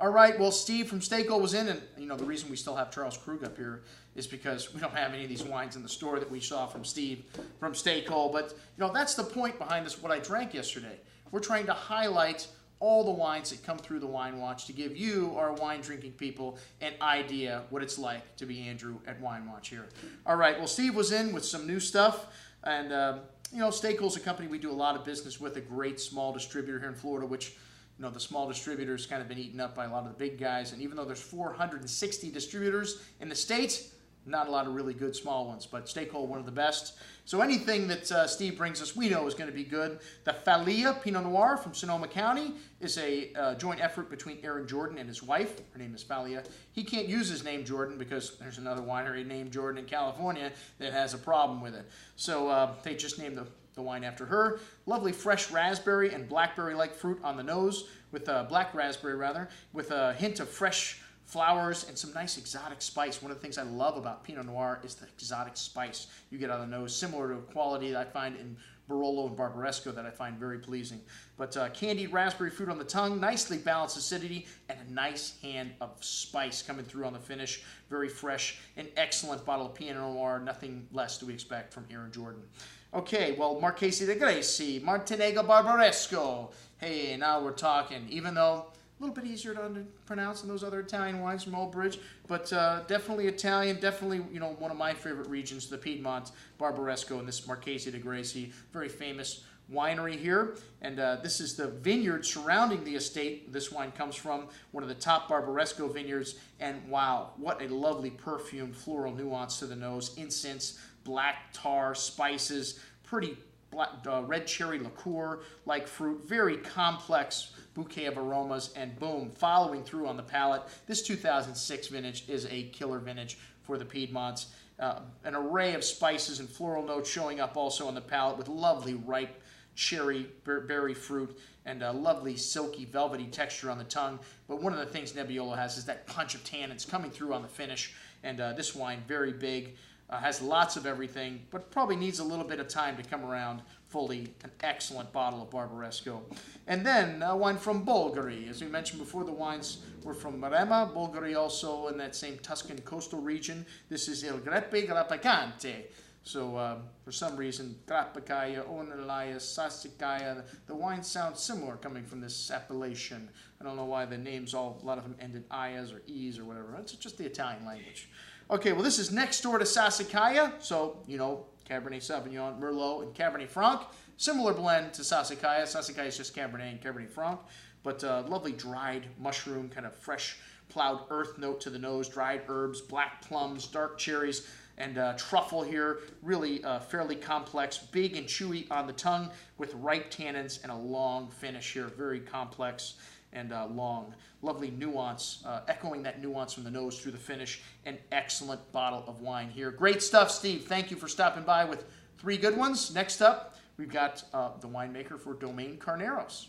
All right, well, Steve from Stako was in, and the reason we still have Charles Krug up here is because we don't have any of these wines in the store that we saw from Steve from Stako. But that's the point behind this. What I drank yesterday. We're trying to highlight all the wines that come through the Wine Watch to give you, our wine drinking people, an idea what it's like to be Andrew at Wine Watch here. All right, well, Steve was in with some new stuff, and Stakel's a company we do a lot of business with, a great small distributor here in Florida, which the small distributors kind of been eaten up by a lot of the big guys. And even though there's 460 distributors in the States, not a lot of really good small ones, but Stako, one of the best. So anything that Steve brings us, we know is going to be good. The Failla Pinot Noir from Sonoma County is a joint effort between Aaron Jordan and his wife. Her name is Failla. He can't use his name Jordan because there's another winery named Jordan in California that has a problem with it. So they just named the wine after her. Lovely fresh raspberry and blackberry-like fruit on the nose, with black raspberry rather, with a hint of fresh flowers and some nice exotic spice. One of the things I love about Pinot Noir is the exotic spice you get on the nose, similar to a quality that I find in Barolo and Barbaresco that I find very pleasing. But candied raspberry fruit on the tongue, nicely balanced acidity, and a nice hand of spice coming through on the finish. Very fresh, an excellent bottle of Pinot Noir. Nothing less do we expect from Aaron Jordan. Okay, well, Marchesi di Greci, Martinega Barbaresco. Hey, now we're talking. Even though a little bit easier to pronounce than those other Italian wines from Old Bridge, but definitely Italian, definitely, one of my favorite regions, the Piedmont, Barbaresco, and this Marchesi di Greci, very famous winery here. And this is the vineyard surrounding the estate this wine comes from, one of the top Barbaresco vineyards. And wow, what a lovely perfumed floral nuance to the nose, incense, black tar, spices, pretty black, red cherry liqueur-like fruit, very complex bouquet of aromas, and boom, following through on the palate. This 2006 vintage is a killer vintage for the Piedmonts. An array of spices and floral notes showing up also on the palate with lovely ripe cherry berry fruit and a lovely silky velvety texture on the tongue. But one of the things Nebbiolo has is that punch of tannins coming through on the finish. And this wine, very big, has lots of everything, but probably needs a little bit of time to come around fully. An excellent bottle of Barbaresco. And then wine from Bolgheri. As we mentioned before, the wines were from Maremma. Bolgheri also in that same Tuscan coastal region. This is Il Greppi Grappicante. So for some reason, Grappicaya, Onelaya, Sassicaia, the wines sound similar coming from this appellation. I don't know why the names a lot of them ended ias or e's or whatever. It's just the Italian language. Okay, well, this is next door to Sassicaia, so, Cabernet Sauvignon, Merlot, and Cabernet Franc. Similar blend to Sassicaia. Sassicaia is just Cabernet and Cabernet Franc, but lovely dried mushroom, kind of fresh plowed earth note to the nose, dried herbs, black plums, dark cherries, and truffle here. Really fairly complex, big and chewy on the tongue with ripe tannins and a long finish here. Very complex and long. Lovely nuance, echoing that nuance from the nose through the finish. An excellent bottle of wine here. Great stuff, Steve. Thank you for stopping by with 3 good ones. Next up, we've got the winemaker for Domaine Carneros.